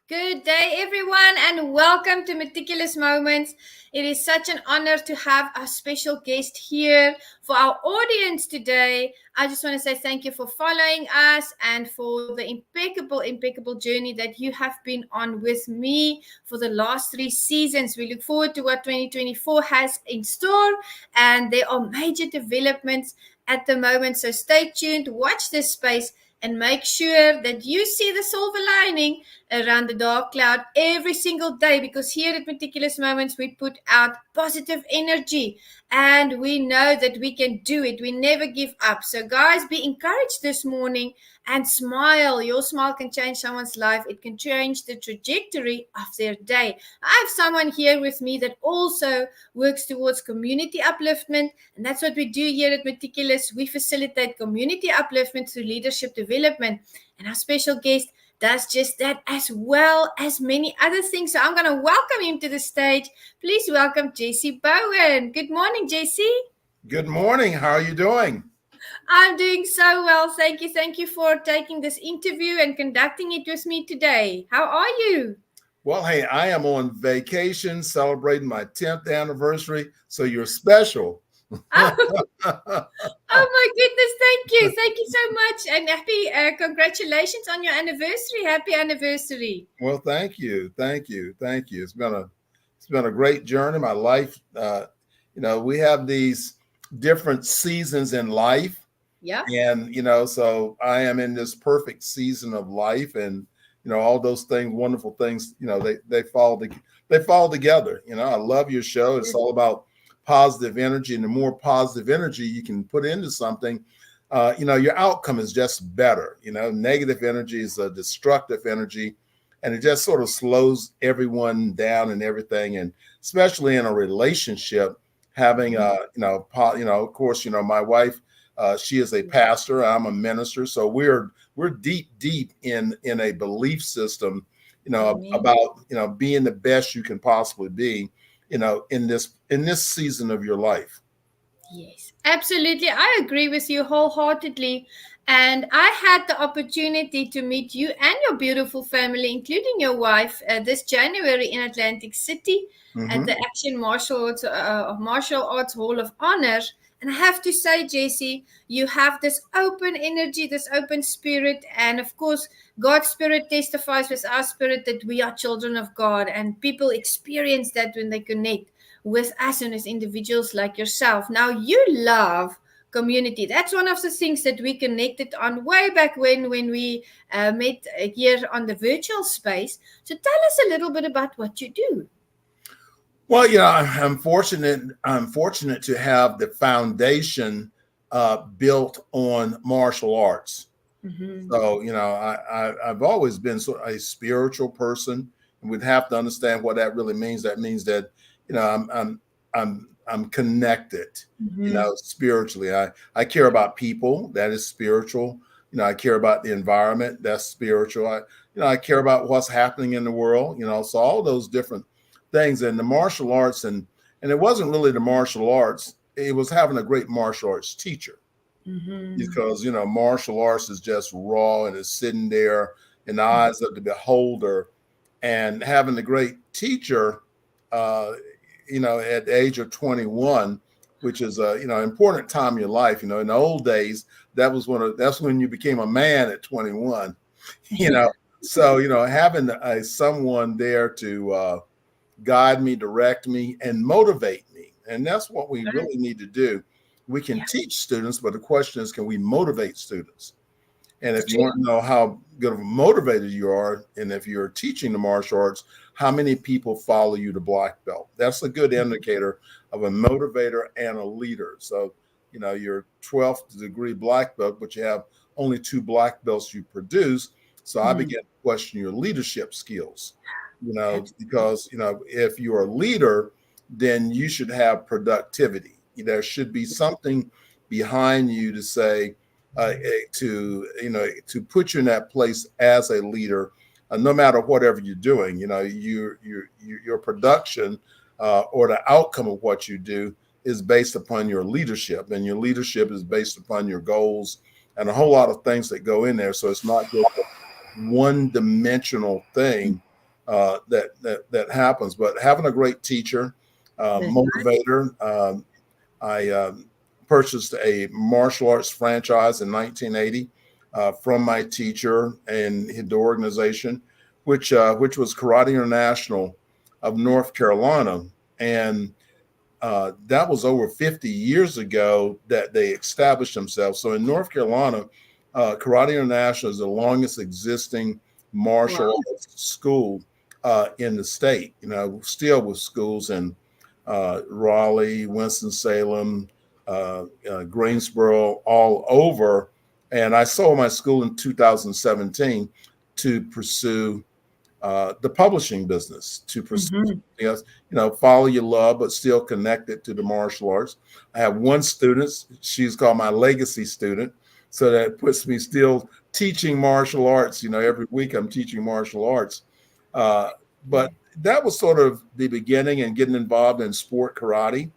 Good day, everyone, and welcome to Meticulous Moments. It is such an honor to have a special guest here for our audience today. I just want to say thank you for following us and for the impeccable journey that you have been on with me for the last 3 seasons. We look forward to what 2024 has in store, and there are major developments at the moment. So stay tuned, watch this space, and make sure that you see the silver lining around the dark cloud every single day, because here at Meticulous Moments we put out positive energy and we know that we can do it. We never give up. So guys, be encouraged this morning and smile. Your smile can change someone's life. It can change the trajectory of their day. I have someone here with me that also works towards community upliftment, and that's what we do here at Meticulous. We facilitate community upliftment through leadership development, and our special guest does just that, as well as many other things. So I'm going to welcome him to the stage. Please welcome Jessie Bowen. Good morning, Jessie. Good morning. How are you doing? I'm doing so well. Thank you. Thank you for taking this interview and conducting it with me today. How are you? Well, hey, I am on vacation celebrating my 10th anniversary, so you're special. Oh, oh my goodness. Thank you. Thank you so much. And happy congratulations on your anniversary. Happy anniversary. Well, thank you. Thank you. Thank you. It's been a great journey. My life, we have these different seasons in life. Yeah. And, so I am in this perfect season of life, and, all those things, wonderful things, they fall together. I love your show. It's all about positive energy, and the more positive energy you can put into something, your outcome is just better. Negative energy is a destructive energy, and it just sort of slows everyone down and everything. And especially in a relationship, having of course, my wife, she is a pastor, I'm a minister, so we're deep in a belief system, about being the best you can possibly be, in this season of your life. Yes, absolutely. I agree with you wholeheartedly. And I had the opportunity to meet you and your beautiful family, including your wife, this January in Atlantic City at Mm-hmm. the Action Martial Arts Hall of Honor. And I have to say, Jessie, you have this open energy, this open spirit. And of course, God's spirit testifies with our spirit that we are children of God. And people experience that when they connect with us and as individuals like yourself. Now, you love community. That's one of the things that we connected on way back when we met here on the virtual space. So tell us a little bit about what you do. Well, I'm fortunate. I'm fortunate to have the foundation built on martial arts. Mm-hmm. So, I've always been sort of a spiritual person, and we'd have to understand what that really means. That means that, I'm connected, Mm-hmm. spiritually. I care about people. That is spiritual. I care about the environment. That's spiritual. I care about what's happening in the world. So all those different things, and the martial arts, and it wasn't really the martial arts. It was having a great martial arts teacher, Mm-hmm. because martial arts is just raw, and it's sitting there in the eyes of the beholder. And having a great teacher, at the age of 21, which is a important time in your life. In the old days, that's when you became a man at 21. you know so having someone there to guide me, direct me, and motivate me. And that's what we really need to do. We can Yeah, teach students, but the question is, can we motivate students? And it's if you true. want to know how good of a motivator you are, and if you're teaching the martial arts, how many people follow you to black belt? That's a good indicator of a motivator and a leader. So, you're 12th degree black belt, but you have only 2 black belts you produce. So I Mm-hmm. began to question your leadership skills, Absolutely. because, if you're a leader, then you should have productivity. There should be something behind you to say, to put you in that place as a leader, no matter whatever you're doing. Your production, or the outcome of what you do is based upon your leadership, and your leadership is based upon your goals, and a whole lot of things that go in there. So it's not just a one dimensional thing. that happens. But having a great teacher, That's right. motivator. I purchased a martial arts franchise in 1980 from my teacher and the organization, which was Karate International of North Carolina, and that was over 50 years ago that they established themselves. So in North Carolina, Karate International is the longest existing Wow. martial arts school in the state. Still with schools in Raleigh, Winston-Salem, Greensboro, all over. And I sold my school in 2017 to pursue the publishing business, to pursue Mm-hmm. something else, follow your love, but still connected to the martial arts. I have one student, she's called my legacy student. So that puts me still teaching martial arts. Every week I'm teaching martial arts. Uh, but that was sort of the beginning and getting involved in sport karate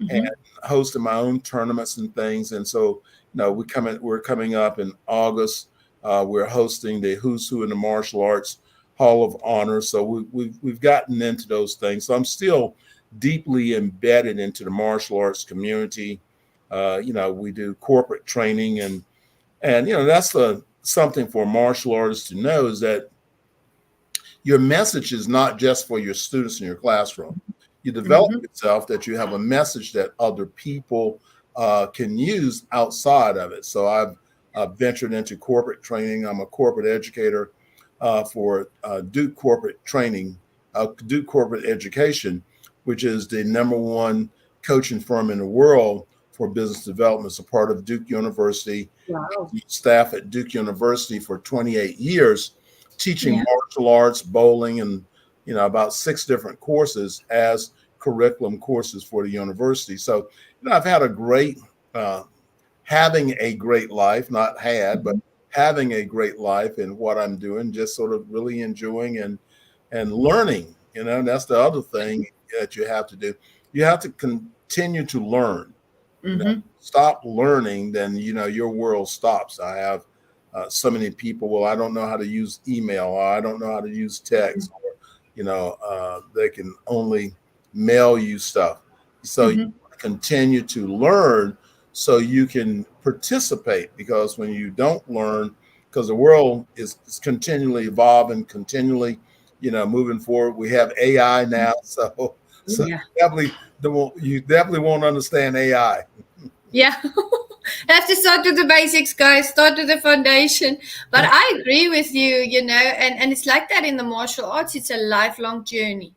and Mm-hmm. hosting my own tournaments and things. And so, we're coming up in August. We're hosting the Who's Who in the Martial Arts Hall of Honor. So we've gotten into those things. So I'm still deeply embedded into the martial arts community. We do corporate training, and that's something for martial artists to know, is that your message is not just for your students in your classroom. You develop Mm-hmm. yourself that you have a message that other people can use outside of it. So I've ventured into corporate training. I'm a corporate educator for Duke Corporate Training, Duke Corporate Education, which is the number one coaching firm in the world for business development. It's a part of Duke University. Wow. Staff at Duke University for 28 years, teaching Yeah. martial arts, bowling, and about 6 different courses as curriculum courses for the university. So I've had a great having a great life, not had, but Mm-hmm. having a great life in what I'm doing, just sort of really enjoying and learning. That's the other thing that you have to do. You have to continue to learn. Mm-hmm. Stop learning, then your world stops. I have so many people. Well, I don't know how to use email, or I don't know how to use text, or they can only mail you stuff. So you Mm-hmm. continue to learn so you can participate, because when you don't learn, because the world is continually evolving, continually moving forward. We have AI now, so Yeah. you definitely won't understand AI. Yeah. Have to start with the basics, guys. Start with the foundation. But I agree with you, and it's like that in the martial arts. It's a lifelong journey.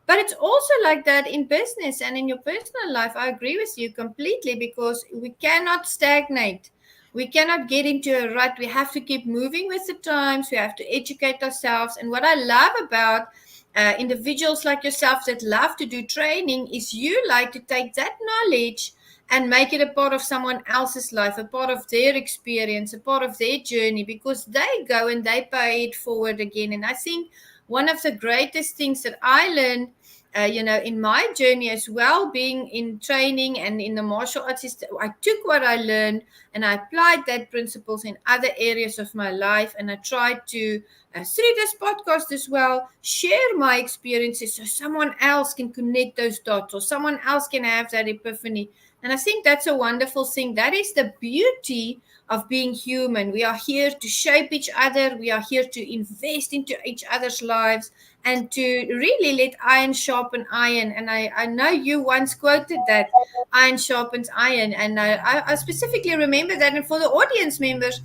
But it's also like that in business and in your personal life. I agree with you completely, because we cannot stagnate. We cannot get into a rut. We have to keep moving with the times. We have to educate ourselves. And what I love about individuals like yourself that love to do training is you like to take that knowledge and make it a part of someone else's life, a part of their experience, a part of their journey, because they go and they pay it forward again. And I think one of the greatest things that I learned, in my journey as well, being in training and in the martial arts, is that I took what I learned and I applied that principles in other areas of my life. And I tried to, through this podcast as well, share my experiences so someone else can connect those dots, or someone else can have that epiphany. And I think that's a wonderful thing. That is the beauty of being human. We are here to shape each other. We are here to invest into each other's lives and to really let iron sharpen iron. And I know you once quoted that iron sharpens iron. And I specifically remember that. And for the audience members,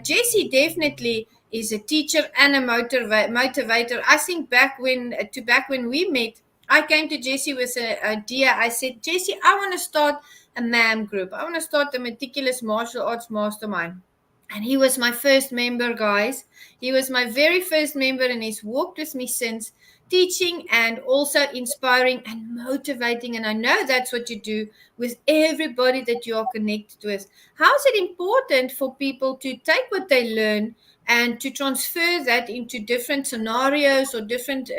Jessie definitely is a teacher and a motivator. I think back when we met, I came to Jessie with an idea. I said, Jessie, I want to start a MAM group. I want to start the Meticulous Martial Arts Mastermind. And he was my first member, guys. He was my very first member, and he's walked with me since, teaching and also inspiring and motivating. And I know that's what you do with everybody that you are connected with. How is it important for people to take what they learn and to transfer that into different scenarios or different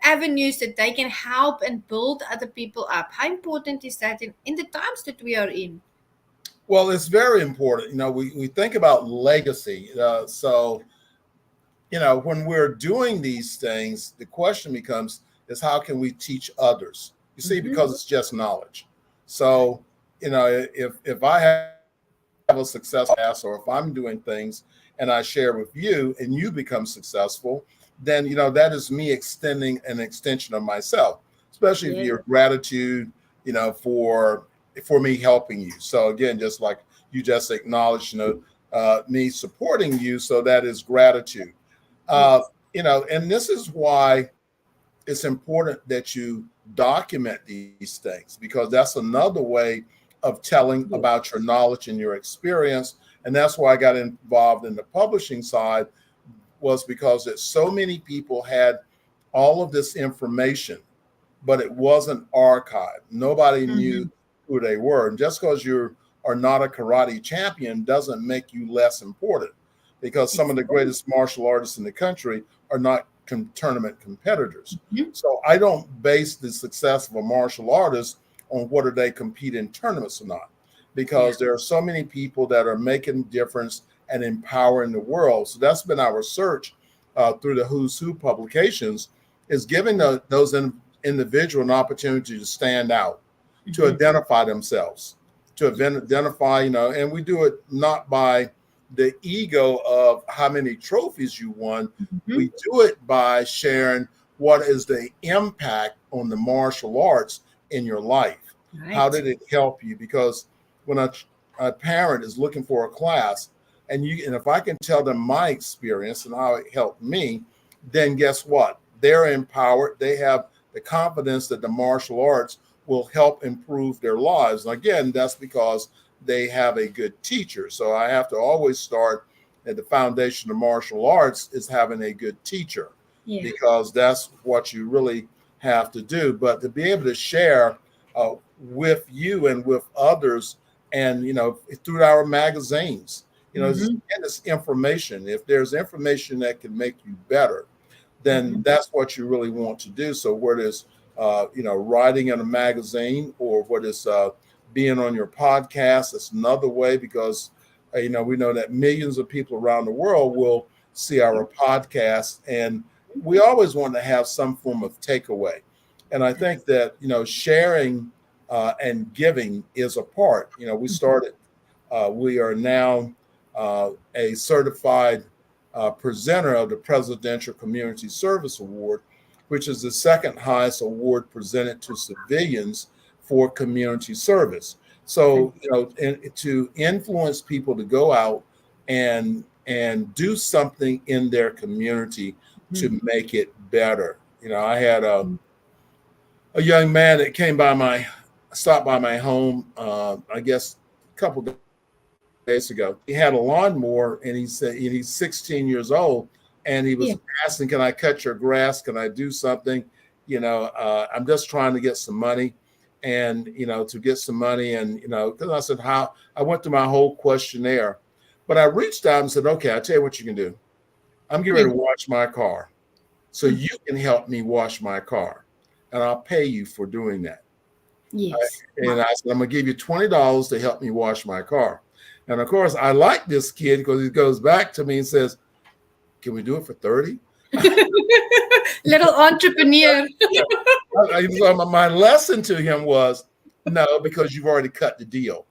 avenues that they can help and build other people up? How important is that in the times that we are in? Well, it's very important. We think about legacy. So when we're doing these things, the question becomes is how can we teach others? You see, Mm-hmm. because it's just knowledge. So, if I have a successful past, or if I'm doing things and I share with you and you become successful, then that is me extending an extension of myself, especially if Yes. your gratitude, for me helping you. So again, just like you just acknowledged, me supporting you, so that is gratitude. uh, Yes. and this is why it's important that you document these things, because that's another way of telling Yes. about your knowledge and your experience. And that's why I got involved in the publishing side, was because that so many people had all of this information, but it wasn't archived. Nobody knew Mm-hmm. who they were. And just because you are not a karate champion doesn't make you less important, because some of the Exactly. greatest martial artists in the country are not tournament competitors. Mm-hmm. So I don't base the success of a martial artist on whether they compete in tournaments or not, Yeah. because there are so many people that are making a difference and empowering the world. So that's been our search through the Who's Who publications, is giving those individual an opportunity to stand out, to Mm-hmm. identify themselves, to Yes. identify, and we do it not by the ego of how many trophies you won. Mm-hmm. We do it by sharing what is the impact on the martial arts in your life. How Right. did it help you? Because when a parent is looking for a class, and if I can tell them my experience and how it helped me, then guess what? They're empowered. They have the confidence that the martial arts will help improve their lives. And again, that's because they have a good teacher. So I have to always start at the foundation of martial arts is having a good teacher, Yeah. because that's what you really have to do. But to be able to share with you and with others, and through our magazines, Mm-hmm. this information. If there's information that can make you better, Mm-hmm. then that's what you really want to do. So whether it's writing in a magazine, or whether it's being on your podcast, it's another way, because we know that millions of people around the world will see our podcast, and we always want to have some form of takeaway. And I think that sharing and giving is a part. We started. We are now a certified presenter of the Presidential Community Service Award, which is the second highest award presented to civilians for community service. So, to influence people to go out and do something in their community to make it better. I had a young man that stopped by my home, I guess a couple days ago. He had a lawnmower, and he said, and he's 16 years old, and he was Yeah. asking, "Can I cut your grass? Can I do something? I'm just trying to get some money, and to get some money, and because I said how I went through my whole questionnaire, but I reached out and said, okay, I tell you what you can do. I'm getting Yeah. ready to wash my car, so Mm. you can help me wash my car, and I'll pay you for doing that." Yes. And Wow. I said, I'm going to give you $20 to help me wash my car. And of course, I like this kid because he goes back to me and says, can we do it for 30? Little entrepreneur. So my lesson to him was, no, because you've already cut the deal.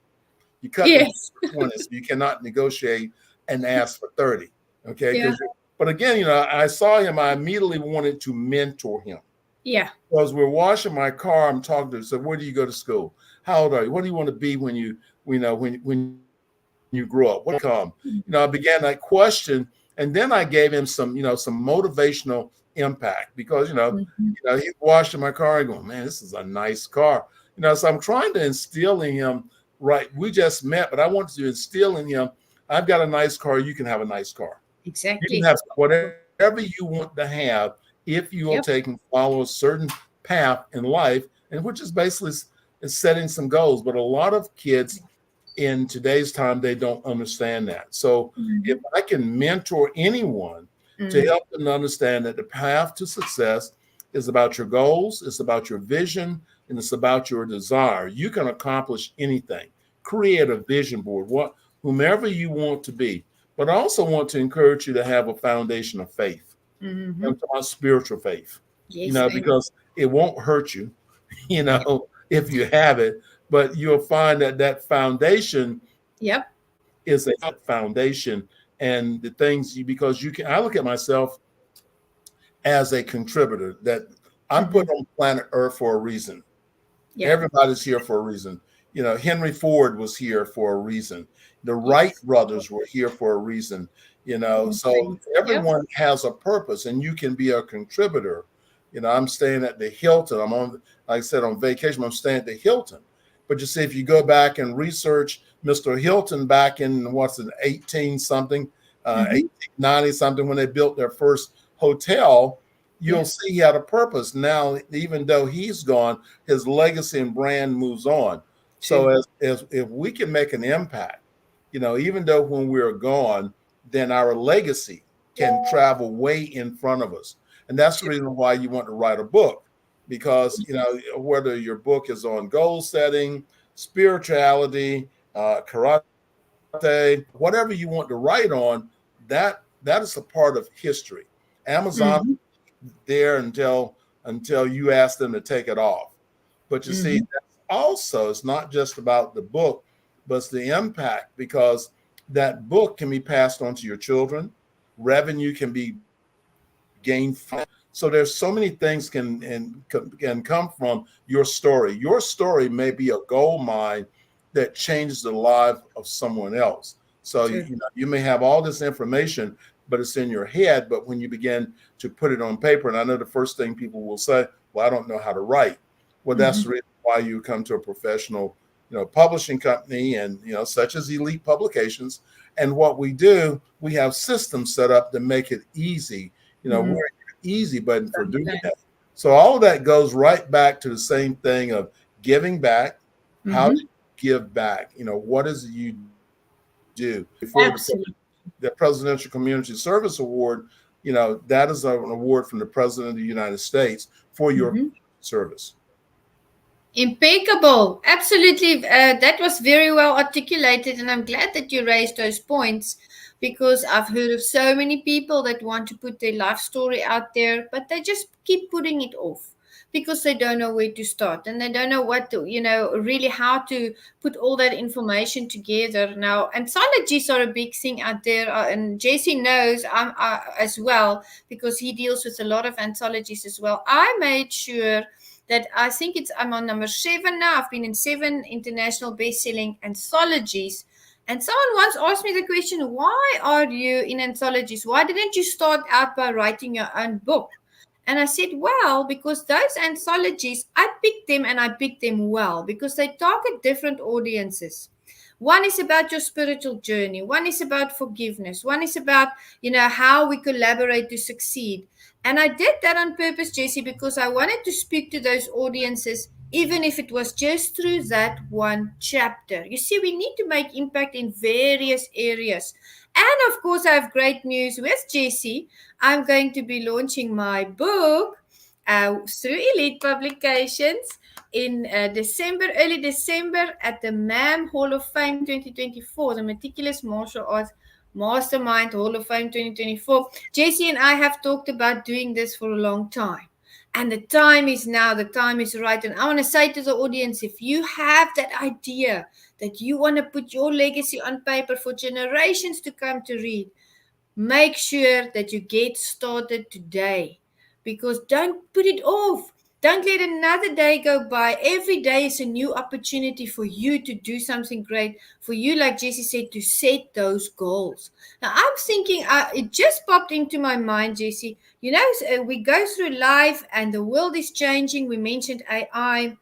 You cut the deal Yes. for 20, so you cannot negotiate and ask for 30. Okay. Yeah. But again, I saw him, I immediately wanted to mentor him. Yeah. Because we're washing my car, I'm talking to him. So where do you go to school? How old are you? What do you want to be when when you grow up? What do you want to become? I began that question, and then I gave him some motivational impact, because Mhm. he's washing my car and going, man, this is a nice car. So I'm trying to instill in him, right? We just met, but I want to instill in him, I've got a nice car, you can have a nice car. You can Exactly. have whatever you want to have if you will take Yep. and follow a certain path in life, and which is basically is setting some goals. But a lot of kids in today's time, they don't understand that. So if Mhm. I can mentor anyone to Mm. help them understand that the path to success is about your goals, it's about your vision, and it's about your desire. You can accomplish anything. Create a vision board, whomever you want to be. but I also want to encourage you to have a foundation of faith. Mm-hmm. I'm talking about spiritual faith, Yes, amen. because it won't hurt you, if you have it, but you'll find that that foundation Yep. is a foundation, and the things because you can. I look at myself as a contributor that I'm Mm-hmm. put on planet Earth for a reason. Yep. Everybody's here for a reason. Henry Ford was here for a reason. The Wright Yes. brothers were here for a reason. So Thanks. Yep. everyone has a purpose, and you can be a contributor. I'm staying at the Hilton. I'm on, like I said, on vacation. I'm staying at the Hilton. But you see, if you go back and research Mr. Hilton back in 18 something, Mm-hmm. 1890 something, when they built their first hotel, you'll Yeah. see he had a purpose. Now, even though he's gone, his legacy and brand moves on. So True. as if we can make an impact, even though when we're gone, then our legacy can travel way in front of us. And that's the True. reason why you want to write a book, because whether your book is on goal setting, spirituality, karate, whatever you want to write on, that is a part of history. Amazon Mm-hmm. there until you ask them to take it off. But you see, Mm-hmm. that's also, it's not just about the book, but it's the impact, because that book can be passed on to your children. Revenue can be gained from. So there's so many things can come from your story. Your story may be a gold mine that changes the life of someone else. So True. you may have all this information, but it's in your head. But when you begin to put it on paper, and I know the first thing people will say, "Well, I don't know how to write." Well, that's Mm-hmm. the reason why you come to a professional, publishing company, and such as Elite Publications. And what we do, we have systems set up to make it easy. Mm-hmm. We're easy button for doing that. So all of that goes right back to the same thing of giving back. How do Mm-hmm. you give back? What is it you do? Before Absolutely. the Presidential Community Service Award, that is an award from the President of the United States for your Mm-hmm. service. Impeccable. Absolutely. That was very well articulated. And I'm glad that you raised those points because I've heard of so many people that want to put their life story out there, but they just keep putting it off because they don't know where to start and they don't know what to, really how to put all that information together. Now, anthologies are a big thing out there. And Jesse knows as well because he deals with a lot of anthologies as well. I made sure that I think I'm on number 7 now. I've been in 7 international best-selling anthologies. And someone once asked me the question, why are you in anthologies? Why didn't you start out by writing your own book? And I said, well, because those anthologies, I picked them and I picked them well because they target different audiences. One is about your spiritual journey. One is about forgiveness. One is about, how we collaborate to succeed. And I did that on purpose, Jessie, because I wanted to speak to those audiences, even if it was just through that one chapter. You see, we need to make impact in various areas. And of course, I have great news with Jessie. I'm going to be launching my book through Elite Publications in early December at the MAM Hall of Fame 2024, the Meticulous Martial Arts Mastermind Hall of Fame 2024. Jessie and I have talked about doing this for a long time. And the time is now, the time is right. And I want to say to the audience, if you have that idea that you want to put your legacy on paper for generations to come to read, make sure that you get started today because don't put it off. Don't let another day go by. Every day is a new opportunity for you to do something great, for you, like Jessie said, to set those goals. Now, I'm thinking, it just popped into my mind, Jessie. We go through life and the world is changing. We mentioned AI.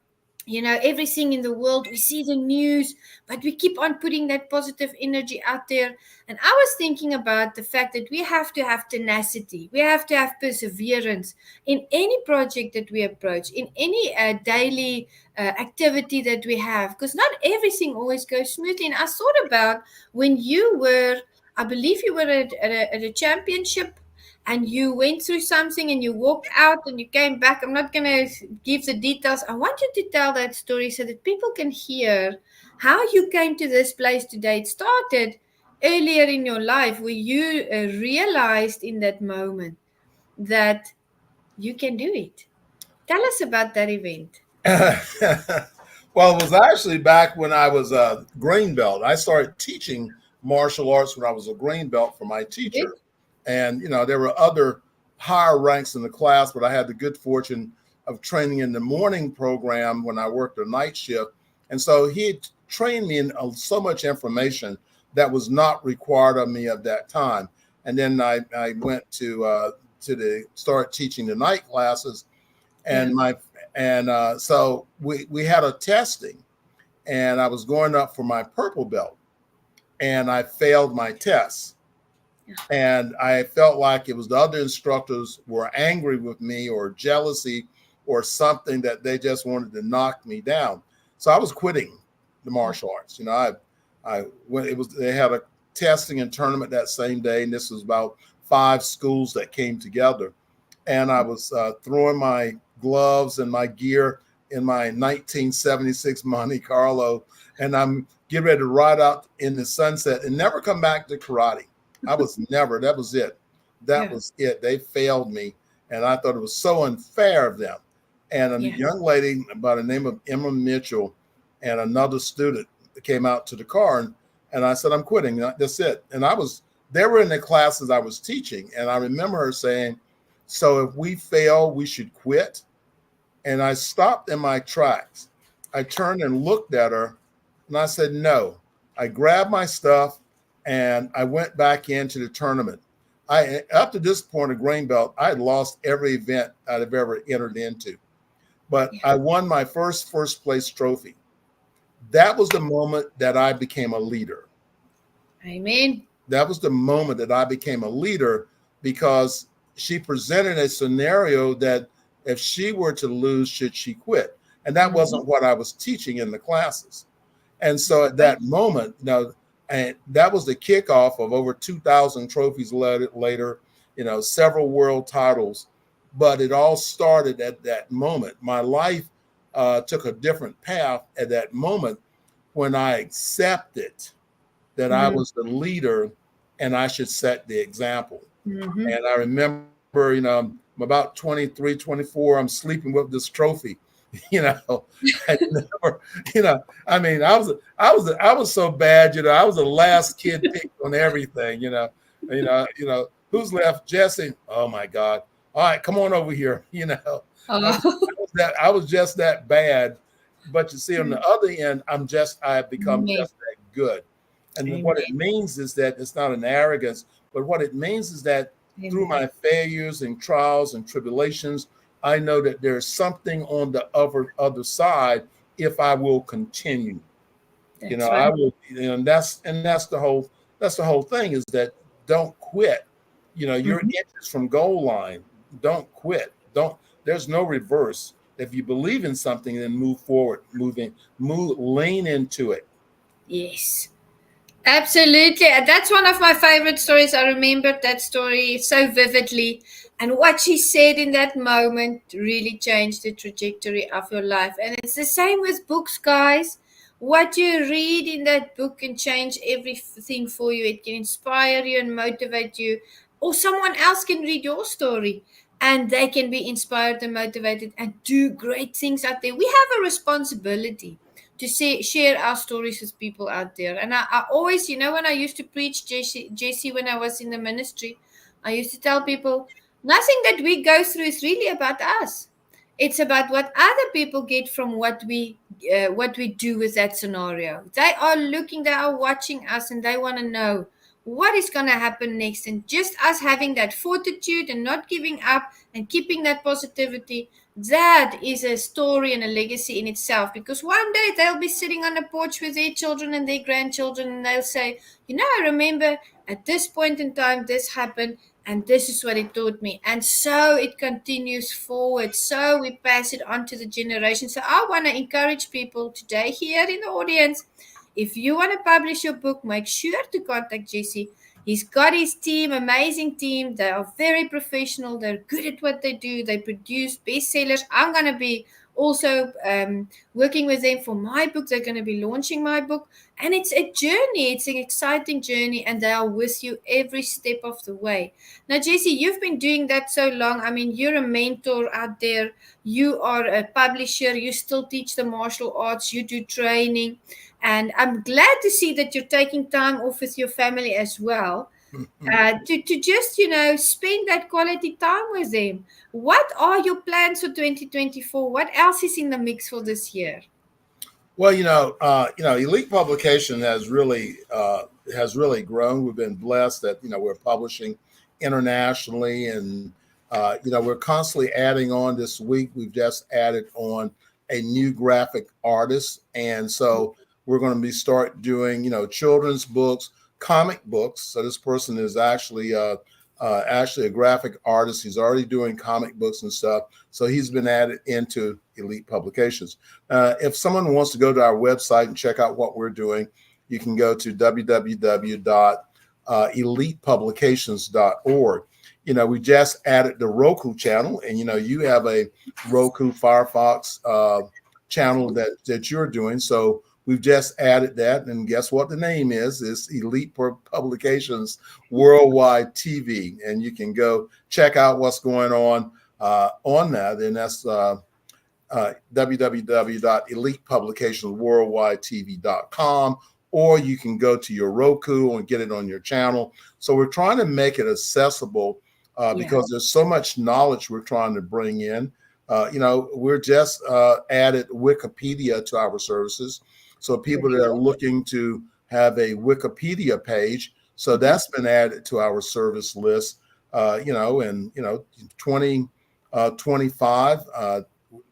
Everything in the world, we see the news, but we keep on putting that positive energy out there. And I was thinking about the fact that we have to have tenacity, we have to have perseverance in any project that we approach, in any daily activity that we have, because not everything always goes smoothly. And I thought about when you were, I believe you were at a championship and you went through something and you walked out and you came back. I'm not going to give the details. I want you to tell that story so that people can hear how you came to this place today. It started earlier in your life where you realized in that moment that you can do it? Tell us about that event. Well, it was actually back when I was a green belt. I started teaching martial arts when I was a green belt for my Good. teacher. And, there were other higher ranks in the class, but I had the good fortune of training in the morning program when I worked a night shift. And so he had trained me in so much information that was not required of me at that time. And then I went to start teaching the night classes, Yeah. and so we had a testing, and I was going up for my purple belt, and I failed my test, and I felt like it was the other instructors were angry with me or jealousy or something, that they just wanted to knock me down. So I was quitting the martial arts. I went. It was They had a testing and tournament that same day, and this was about 5 schools that came together, and I was throwing my gloves and my gear in my 1976 Monte Carlo, and I'm getting ready to ride out in the sunset and never come back to karate. I was never. That was it. That Yeah. was it. They failed me, and I thought it was so unfair of them. And a Yeah. young lady by the name of Emma Mitchell and another student came out to the car, and I said, "I'm quitting. That's it." And they were in the classes I was teaching, and I remember her saying, "So if we fail, we should quit." And I stopped in my tracks. I turned and looked at her, and I said, "No." I grabbed my stuff and I went back into the tournament. Up to this point, a green belt, I had lost every event I'd have ever entered into, but Yeah. I won my first place trophy. That was the moment that I became a leader. Amen. That was the moment that I became a leader, because she presented a scenario that if she were to lose, should she quit? And that Mhm. wasn't what I was teaching in the classes. And so at Right. that moment, and that was the kickoff of over 2,000 trophies later, several world titles. But it all started at that moment. My life took a different path at that moment when I accepted that I Mm. was the leader and I should set the example. Mhm. And I remember, I'm about 23, 24, I'm sleeping with this trophy, you know, I never, I mean, I was so bad, I was the last kid picked on everything, who's left? Jessie. Oh my God. All right, come on over here. Oh. I was just that bad. But you see, on the other end, I have become Amen. just that good. And what it Amen. means is that it's not an arrogance, but what it means is that through Amen. my failures and trials and tribulations, I know that there's something on the other side if I will continue. That's I right. will, that's the whole thing, is that don't quit. You're Mhm. inches from goal line. Don't quit. Don't There's no reverse. If you believe in something, then move forward, lean into it. Yes. Absolutely. And that's one of my favorite stories. I remembered that story so vividly. And what she said in that moment really changed the trajectory of your life. And it's the same with books, guys. What you read in that book can change everything for you. It can inspire you and motivate you. Or someone else can read your story and they can be inspired and motivated and do great things out there. We have a responsibility to share our stories with people out there. And I always, when I used to preach, Jesse, when I was in the ministry, I used to tell people nothing that we go through is really about us. It's about what other people get from what we do with that scenario. They are looking, they are watching us, and they want to know what is going to happen next. And just us having that fortitude and not giving up and keeping that positivity, that is a story and a legacy in itself, because one day they'll be sitting on a porch with their children and their grandchildren, and they'll say, I remember at this point in time this happened, and this is what it taught me. And so it continues forward, so we pass it on to the generation. So I want to encourage people today here in the audience, if you want to publish your book, make sure to contact Jesse. He's got his team, amazing team. They are very professional. They're good at what they do. They produce bestsellers. I'm going to be also working with them for my book. They're going to be launching my book. And it's a journey. It's an exciting journey. And they are with you every step of the way. Now, Jessie, you've been doing that so long. I mean, you're a mentor out there. You are a publisher. You still teach the martial arts. You do training. And I'm glad to see that you're taking time off with your family as well, to just, spend that quality time with them. What are your plans for 2024? What else is in the mix for this year? Well, Elite Publication has really grown. We've been blessed that we're publishing internationally, and we're constantly adding on. This week, we've just added on a new graphic artist, and so we're going to be start doing children's books, comic books. So this person is actually a graphic artist. He's already doing comic books and stuff. So he's been added into Elite Publications. If someone wants to go to our website and check out what we're doing, you can go to www.elitepublications.org. We just added the Roku channel, and you have a Roku Firefox channel that you're doing. So we've just added that, and guess what the name is? It's Elite Publications Worldwide TV, and you can go check out what's going on that, and that's www.elitepublicationsworldwidetv.com, or you can go to your Roku and get it on your channel. So we're trying to make it accessible because there's so much knowledge we're trying to bring in. We're just added Wikipedia to our services. So people that are looking to have a Wikipedia page, so that's been added to our service list. In 2025,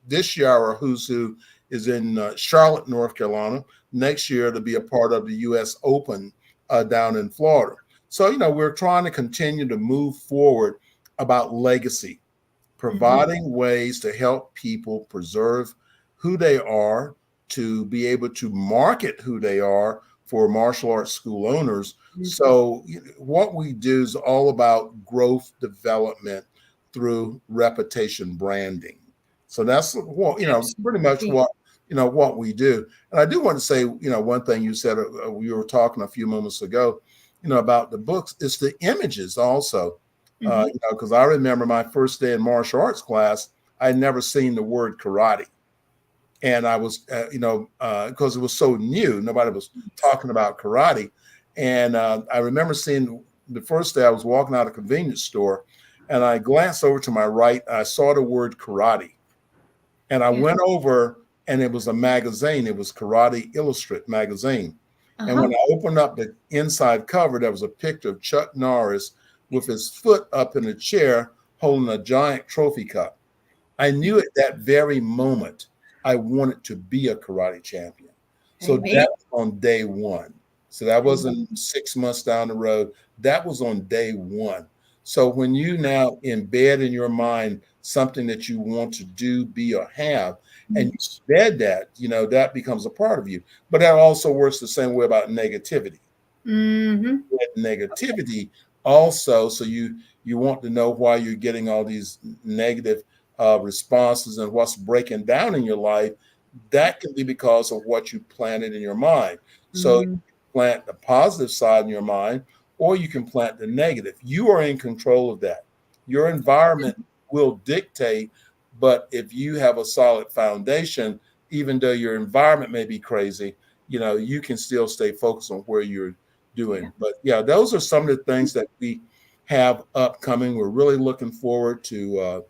this year our Who's Who is in Charlotte, North Carolina. Next year to be a part of the U.S. Open down in Florida. So we're trying to continue to move forward about legacy, providing ways to help people preserve who they are, to be able to market who they are for martial arts school owners. So what we do is all about growth development through reputation branding. So that's pretty much what we do. And I do want to say, one thing you said, we were talking a few moments ago, about the books, it's the images also. Because I remember my first day in martial arts class, I had never seen the word karate. And I was, because it was so new, nobody was talking about karate. And I remember seeing the first day I was walking out of a convenience store, and I glanced over to my right. I saw the word karate. And I went over, and it was a magazine. It was Karate Illustrate magazine. And when I opened up the inside cover, there was a picture of Chuck Norris with his foot up in a chair holding a giant trophy cup. I knew at that very moment I wanted to be a karate champion. So that was on day one. So that wasn't 6 months down the road. That was on day one. So when you now embed in your mind something that you want to do, be, or have, and you embed that, that becomes a part of you. But that also works the same way about negativity. Negativity also, so you want to know why you're getting all these negative responses and what's breaking down in your life. That can be because of what you planted in your mind. So you plant the positive side in your mind, or you can plant the negative. You are in control of that. Your environment will dictate, but if you have a solid foundation, even though your environment may be crazy, you can still stay focused on where you're doing. But those are some of the things that we have upcoming. We're really looking forward to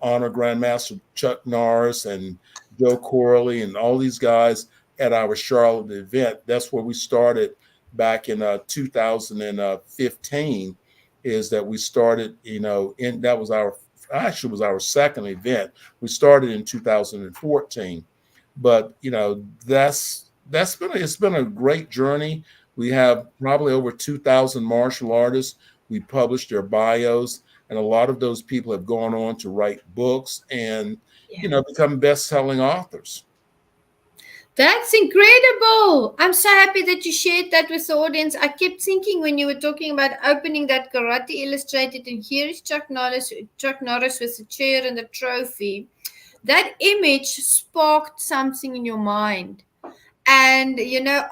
honor Grandmaster Chuck Norris and Joe Corley and all these guys at our Charlotte event. That's where we started back in 2015. Is that we started, that was our second event. We started in 2014, but it's been a great journey. We have probably over 2,000 martial artists. We published their bios, and a lot of those people have gone on to write books and, become best-selling authors. That's incredible. I'm so happy that you shared that with the audience. I kept thinking when you were talking about opening that Karate Illustrated, and here is Chuck Norris with the chair and the trophy. that image sparked something in your mind. And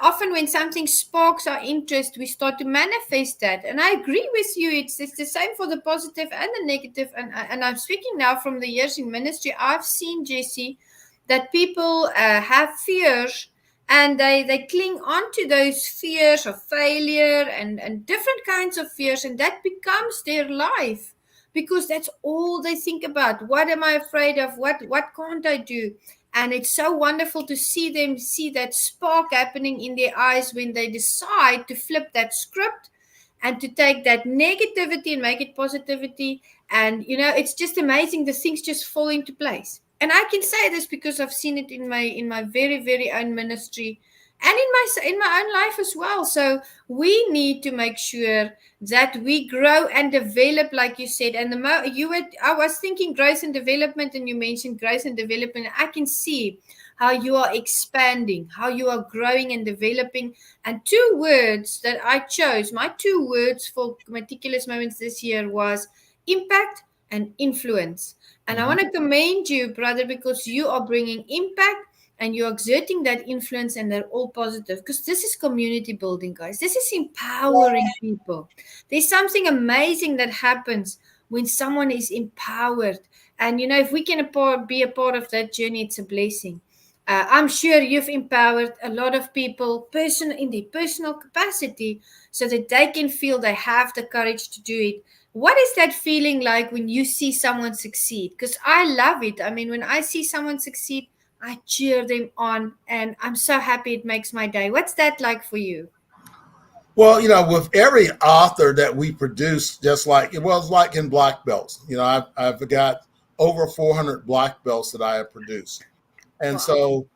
often when something sparks our interest, we start to manifest that. And I agree with you, it's the same for the positive and the negative. And I'm speaking now from the years in ministry. I've seen, Jesse, that people have fears, and they cling on to those fears of failure and different kinds of fears, and that becomes their life, because that's all they think about. What am I afraid of? What can't I do? And it's so wonderful to see them see that spark happening in their eyes when they decide to flip that script and to take that negativity and make it positivity. And it's just amazing, the things just fall into place. And I can say this because I've seen it in my very, very own ministry, and in my own life as well. So we need to make sure that we grow and develop, like you said. And I was thinking growth and development, and you mentioned growth and development. I can see how you are expanding, how you are growing and developing. And two words that I chose, my two words for Meticulous Moments this year, was impact and influence. And I Mhm. want to commend you, brother, because you are bringing impact and you're exerting that influence, and they're all positive, because this is community building, guys. This is empowering people. There's something amazing that happens when someone is empowered. And if we can be a part of that journey, it's a blessing. I'm sure you've empowered a lot of people in their personal capacity, so that they can feel they have the courage to do it. What is that feeling like when you see someone succeed? Because I love it. I mean, when I see someone succeed, I cheer them on, and I'm so happy. It makes my day. What's that like for you? Well, with every author that we produce, just like it was like in black belts, I've got over 400 black belts that I have produced. And Wow. so,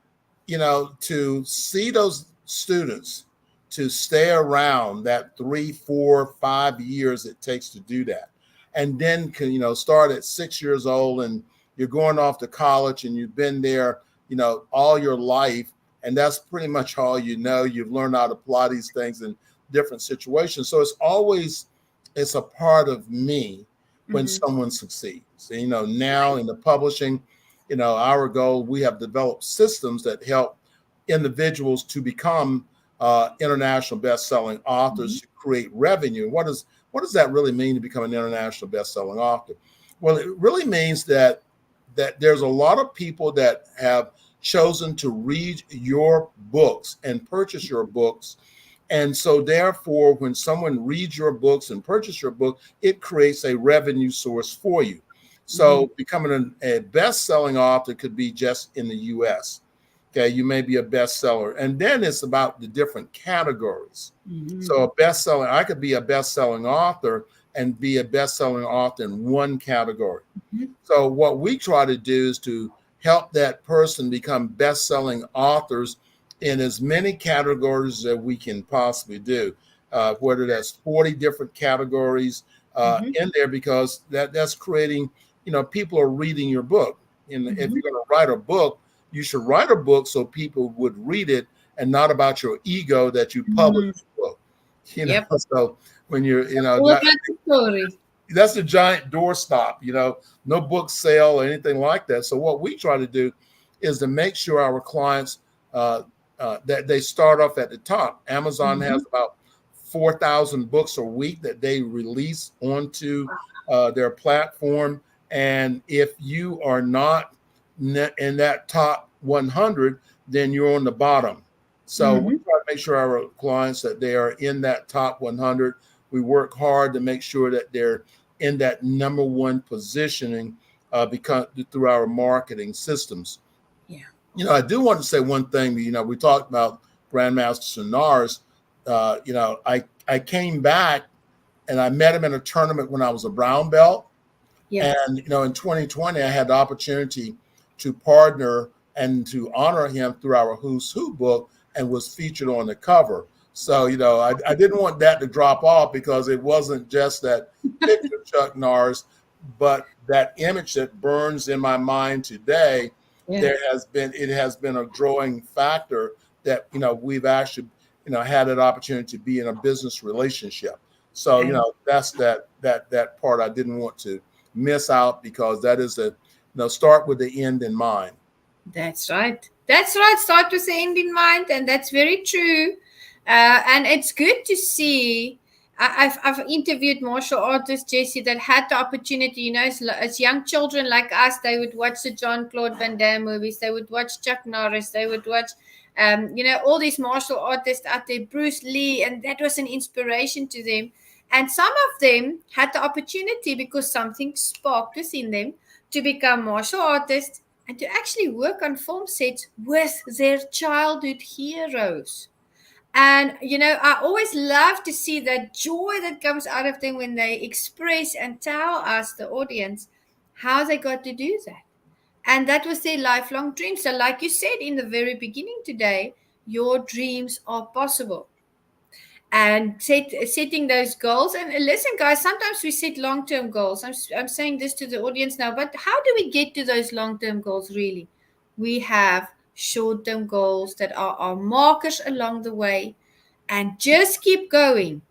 to see those students to stay around that 3, 4, 5 years it takes to do that, and then can start at 6 years old, and you're going off to college, and you've been there all your life, and that's pretty much all you've learned how to apply these things in different situations. So it's a part of me when Mm-hmm. someone succeeds. And, now in the publishing, our goal, we have developed systems that help individuals to become international best-selling Mm-hmm. authors, to create revenue. What does that really mean, to become an international best-selling author? Well, it really means that there's a lot of people that have chosen to read your books and purchase your books. And so therefore, when someone reads your books and purchase your book, it creates a revenue source for you. Mm-hmm. So becoming a best-selling author could be just in the US. Okay, you may be a bestseller. And then it's about the different categories. So Mm-hmm. I could be a best-selling author and be a best-selling author in one category. So what we try to do is to help that person become best-selling authors in as many categories that we can possibly do, whether that's 40 different categories Mm-hmm. in there, because that's creating, people are reading your book. And if Mm-hmm. you're going to write a book, you should write a book so people would read it, and not about your ego that you publish Mm-hmm. the book. Yep. So when you're, All about the story. that's a giant doorstop, no book sale or anything like that. So what we try to do is to make sure our clients that they start off at the top. Amazon Mm-hmm. has about 4,000 books a week that they release onto their platform. And if you are not in that top 100, then you're on the bottom. So we Mm-hmm. try to make sure our clients that they are in that top 100. We work hard to make sure that they're in that number one positioning because through our marketing systems. Yeah. I do want to say one thing. We talked about Grandmaster Sonars. I came back and I met him in a tournament when I was a brown belt. Yeah. And in 2020, I had the opportunity to partner and to honor him through our Who's Who book, and was featured on the cover. So I didn't want that to drop off, because it wasn't just that picture of Chuck Norris, but that image that burns in my mind today. Yeah. It has been a drawing factor that we've actually had an opportunity to be in a business relationship. So And that's that part I didn't want to miss out, because that is start with the end in mind. That's right. That's right. Start with the end in mind, and that's very true. And it's good to see. I've interviewed martial artists, Jessie, that had the opportunity. As young children like us, they would watch the John Claude Van Damme movies. They would watch Chuck Norris. They would watch, all these martial artists out there, Bruce Lee, and that was an inspiration to them. And some of them had the opportunity because something sparked within them to become martial artists and to actually work on film sets with their childhood heroes. And, I always love to see that joy that comes out of them when they express and tell us, the audience, how they got to do that. And that was their lifelong dream. So, like you said in the very beginning today, your dreams are possible, and setting those goals. And listen, guys, sometimes we set long-term goals. I'm saying this to the audience now, but how do we get to those long-term goals? Really, we have short-term goals that are our markers along the way, and just keep going.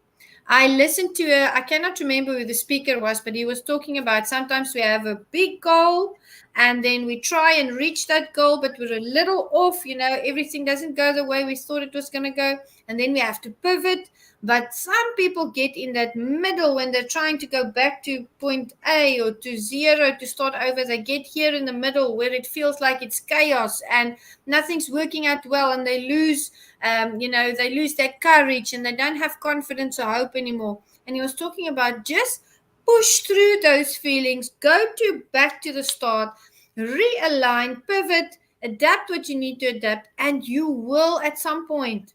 I listened to I cannot remember who the speaker was, but he was talking about sometimes we have a big goal and then we try and reach that goal, but we're a little off, everything doesn't go the way we thought it was going to go. And then we have to pivot. But some people get in that middle when they're trying to go back to point A or to zero to start over. They get here in the middle where it feels like it's chaos and nothing's working out well, and they lose that courage and they don't have confidence or hope anymore. And he was talking about just push through those feelings, go back to the start, realign, pivot, adapt what you need to adapt, and you will at some point.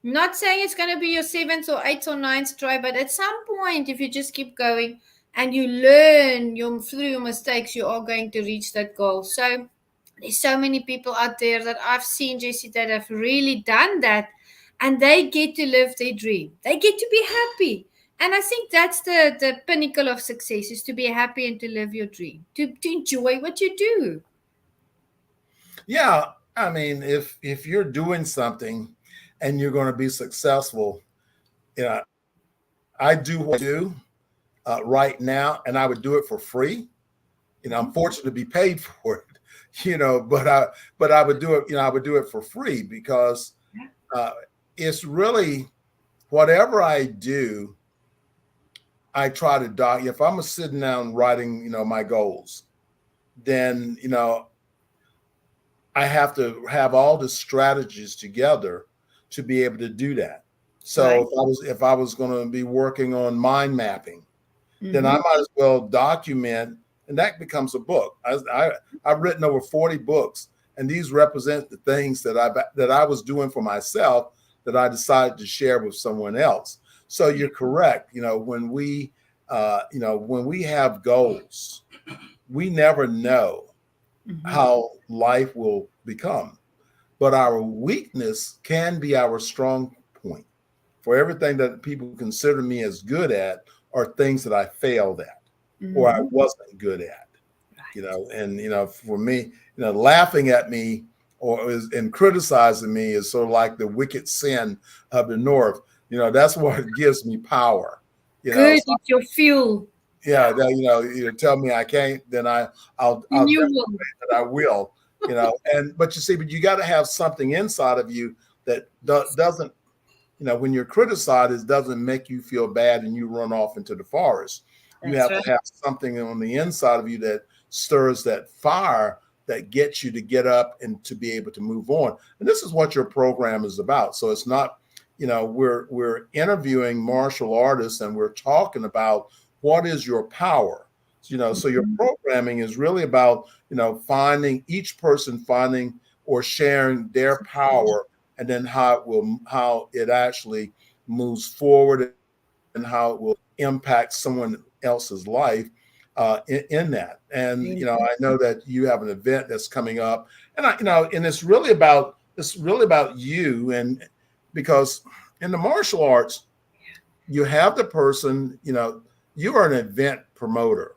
Not saying it's going to be your seventh or eighth or ninth try, but at some point, if you just keep going and you learn through your mistakes, you are going to reach that goal. So there's so many people out there that I've seen, Jessie, that have really done that, and they get to live their dream. They get to be happy. And I think that's the pinnacle of success, is to be happy and to live your dream, to enjoy what you do. Yeah, I mean, if you're doing something and you're going to be successful, you know, I do what I do right now, and I would do it for free. I'm fortunate to be paid for it, but I would do it. I would do it for free because it's really whatever I do. I try to if I'm sitting down writing, my goals, then I have to have all the strategies together to be able to do that. So right. if I was going to be working on mind mapping, then I might as well document, and that becomes a book. I've written over 40 books, and these represent the things that I was doing for myself that I decided to share with someone else. So you're correct. When we have goals, we never know how life will become, but our weakness can be our strong point. For everything that people consider me as good at are things that I failed at or I wasn't good at. And for me, laughing at me and criticizing me is sort of like the wicked sin of the North. That's what gives me power. Good, so, it's your fuel. Yeah, you tell me I can't, then I'll demonstrate that I will. But you got to have something inside of you that doesn't, when you're criticized, it doesn't make you feel bad and you run off into the forest. You have to have something on the inside of you that stirs that fire that gets you to get up and to be able to move on. And this is what your program is about. So it's not, we're interviewing martial artists and we're talking about what is your power. So your programming is really about, finding each person finding or sharing their power, and then how it actually moves forward and how it will impact someone else's life in that. And I know that you have an event that's coming up, and and it's really about you, and because in the martial arts, you have the person, you are an event promoter.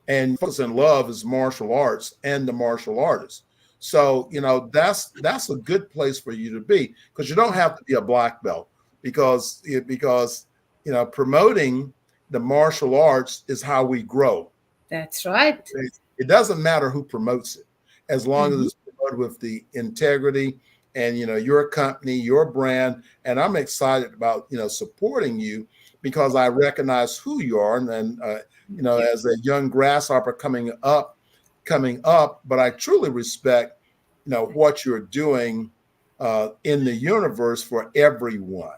And focus and love is martial arts and the martial artist. So, that's a good place for you to be, because you don't have to be a black belt, because promoting the martial arts is how we grow. That's right. It doesn't matter who promotes it, as long as it's promoted with the integrity and your company, your brand. And I'm excited about supporting you because I recognize who you are, and as a young grasshopper coming up, but I truly respect what you're doing in the universe for everyone.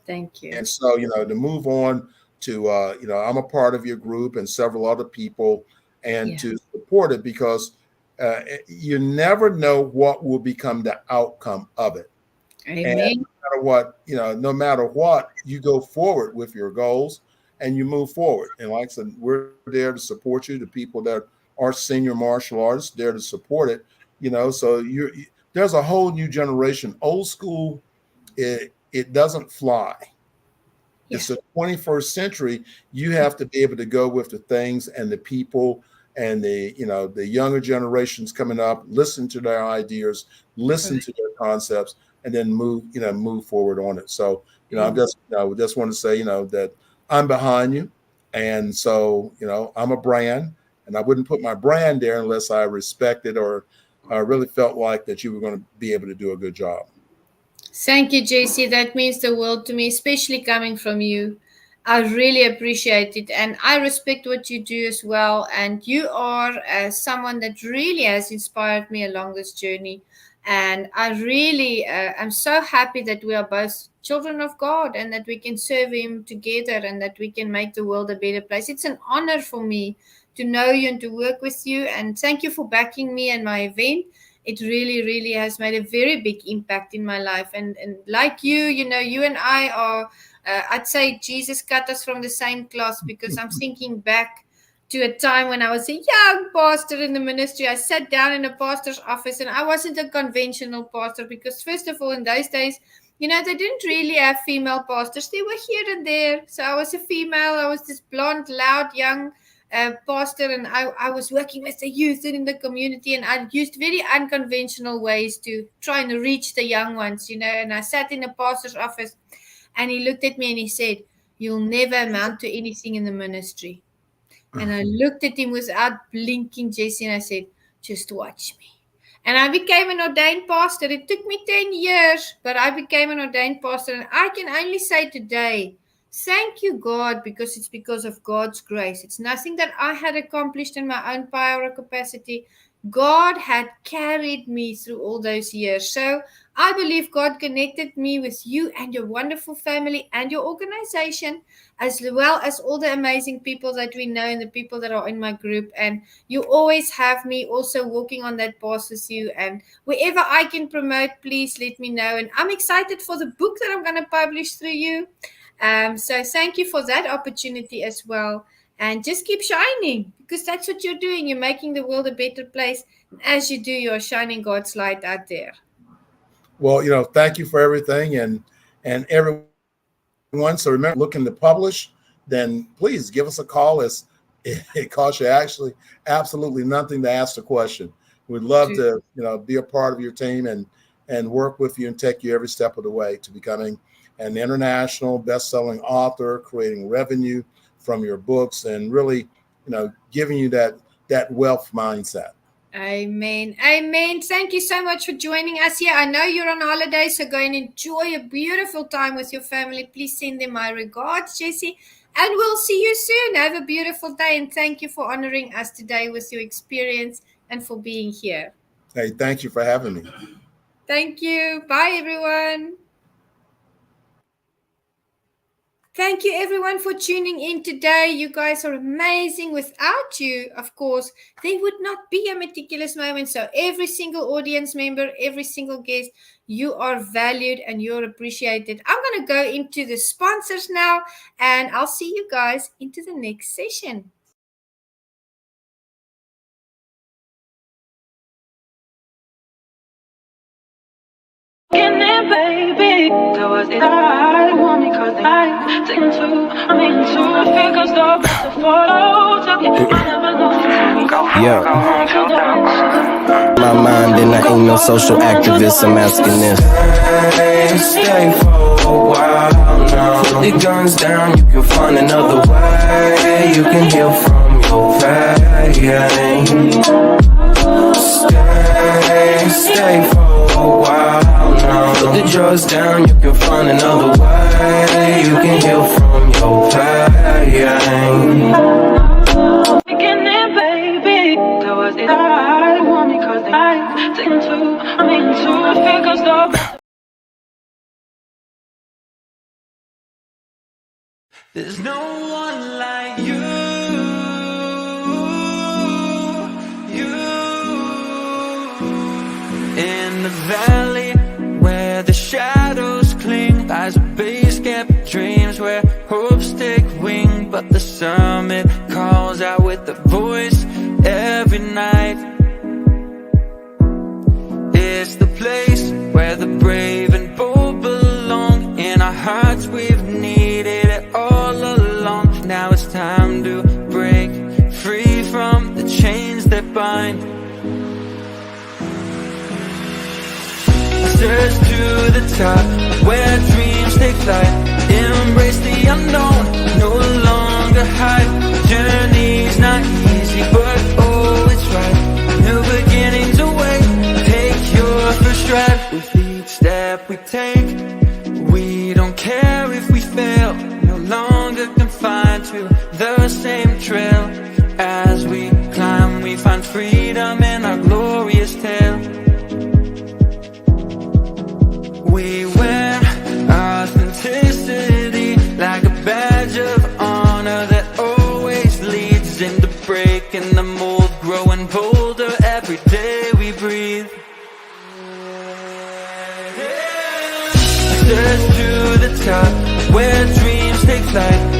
Thank you. And so, to move on to, I'm a part of your group and several other people, and to support it because you never know what will become the outcome of it. Amen. And no matter what, you go forward with your goals and you move forward. And like I said, we're there to support you. The people that are senior martial artists, there to support it. So there's a whole new generation. Old school, it doesn't fly. Yeah. It's the 21st century. You have to be able to go with the things and the people and the younger generations coming up, listen to their ideas, listen to their concepts, and then move forward on it. So, I just want to say, that I'm behind you. And so, I'm a brand, and I wouldn't put my brand there unless I respected or I really felt like that you were going to be able to do a good job. Thank you, Jessie. That means the world to me, especially coming from you. I really appreciate it, and I respect what you do as well. And you are someone that really has inspired me along this journey. And I really am so happy that we are both children of God and that we can serve Him together and that we can make the world a better place. It's an honor for me to know you and to work with you. And thank you for backing me and my event. It really, really has made a very big impact in my life. And like you, you and I are, I'd say Jesus cut us from the same cloth, because I'm thinking back to a time when I was a young pastor in the ministry. I sat down in a pastor's office, and I wasn't a conventional pastor because, first of all, in those days, they didn't really have female pastors. They were here and there. So I was a female. I was this blonde, loud, young pastor, and I was working with the youth and in the community, and I used very unconventional ways to try and reach the young ones, and I sat in the pastor's office, and he looked at me and he said, "You'll never amount to anything in the ministry." And I looked at him without blinking, Jessie, and I said, "Just watch me." And I became an ordained pastor. It took me 10 years, but I became an ordained pastor, and I can only say today, thank you, God, because it's because of God's grace. It's nothing that I had accomplished in my own power or capacity. God had carried me through all those years. So I believe God connected me with you and your wonderful family and your organization, as well as all the amazing people that we know and the people that are in my group. And you always have me also walking on that path with you. And wherever I can promote, please let me know. And I'm excited for the book that I'm going to publish through you. So thank you for that opportunity as well. And just keep shining, because that's what you're doing. You're making the world a better place. And as you do, you're shining God's light out there. Well, thank you for everything. And everyone, so remember, looking to publish, then please give us a call. It costs you actually absolutely nothing to ask the question. We'd love to, be a part of your team and work with you and take you every step of the way to becoming an international best-selling author, creating revenue from your books, and really, giving you that wealth mindset. Amen. Amen. Thank you so much for joining us here. I know you're on holiday, so go and enjoy a beautiful time with your family. Please send them my regards, Jessie. And we'll see you soon. Have a beautiful day. And thank you for honoring us today with your experience and for being here. Hey, thank you for having me. Thank you. Bye, everyone. Thank you, everyone, for tuning in today. You guys are amazing. Without you, of course, there would not be a Meticulous Moment. So every single audience member, every single guest, you are valued and you're appreciated. I'm going to go into the sponsors now, and I'll see you guys into the next session. Baby, that was it. I want me cause I take two. I'm into a figure stop the photo. I never know. Yeah. My mind and I ain't no social activist. I'm asking this. Stay for a while now. Put the guns down. You can find another way. You can heal from your pain. Stay for a while now. Put the drugs down, you can find another way. You can heal from your pain. Beginning, baby, that was it. I want me 'cause I take into, I'm into it, because the there's no one like you, in the valley where the shadows cling, lies a base camp of dreams where hopes take wing. But the summit calls out with a voice every night. It's the place where the brave and bold belong. In our hearts we've needed it all along. Now it's time to break free from the chains that bind. Search to the top where dreams take flight. Embrace the unknown, no longer hide. Journey's not easy, but oh, it's right. New beginnings await, take your first stride. With each step we take, we don't care if we fail. No longer confined to the same trail. As we climb, we find freedom in our glorious tale. We wear authenticity like a badge of honor that always leads into breaking the mold, growing bolder every day we breathe. Search to the top where dreams take flight.